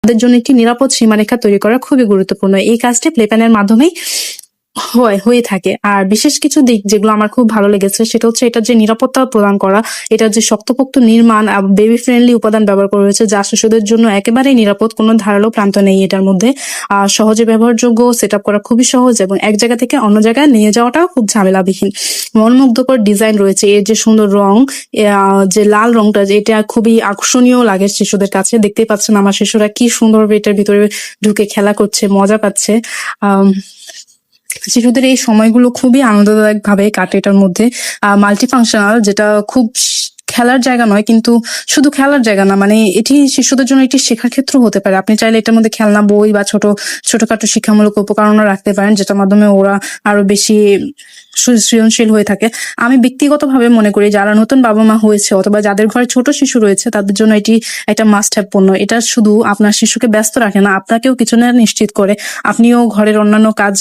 তাদের জন্য একটি নিরাপদ সীমারেখা তৈরি করা খুবই গুরুত্বপূর্ণ। এই কাজটি প্লে প্যানের মাধ্যমেই হয়ে থাকে। আর বিশেষ কিছু দিক যেগুলো আমার খুব ভালো লেগেছে সেটা হচ্ছে এটার যে নিরাপত্তা প্রদান করা, এটার যে শক্তপোক্ত নির্মাণ, বেবি ফ্রেন্ডলি উপাদান ব্যবহার করা হয়েছে যা শিশুদের জন্য একেবারেই নিরাপদ, কোনো ধারালো প্রান্ত নেই এটার মধ্যে। সহজে ব্যবহারযোগ্য, সেট আপ করা খুবই সহজ এবং এক জায়গা থেকে অন্য জায়গায় নিয়ে যাওয়াটাও খুব ঝামেলাবিহীন। মনোমুগ্ধকর ডিজাইন রয়েছে, এর যে সুন্দর রং, যে লাল রংটা, এটা খুবই আকর্ষণীয় লাগে শিশুদের কাছে। দেখতেই পাচ্ছেন আমার শিশুরা কি সুন্দরভাবে এটার ভিতরে ঢুকে খেলা করছে, মজা পাচ্ছে। শিশুদের এই সময়গুলো খুবই আনন্দদায়ক ভাবে কাটে এটার মধ্যে। মাল্টি ফাংশনাল, যেটা খুব খেলার জায়গা নয়, কিন্তু শুধু খেলার জায়গা না, মানে এটি শিশুদের জন্য একটি শেখার ক্ষেত্র হতে পারে। আপনি চাইলে এটার মধ্যে খেলনা বই বা ছোটখাটো শিক্ষামূলক উপকরণও রাখতে পারেন, যেটার মাধ্যমে ওরা আরো বেশি সৃজনশীল হয়ে থাকে। আমি ব্যক্তিগতভাবে মনে করি যারা নতুন বাবা মা হয়েছে অথবা যাদের ঘরে ছোট শিশু রয়েছে তাদের জন্য এটি একটা মাস্ট হ্যাভ পণ্য। এটা শুধু আপনার শিশুকে ব্যস্ত রাখে না, আপনাকেও কিছু না নিশ্চিত করে। আপনিও ঘরের অন্যান্য কাজ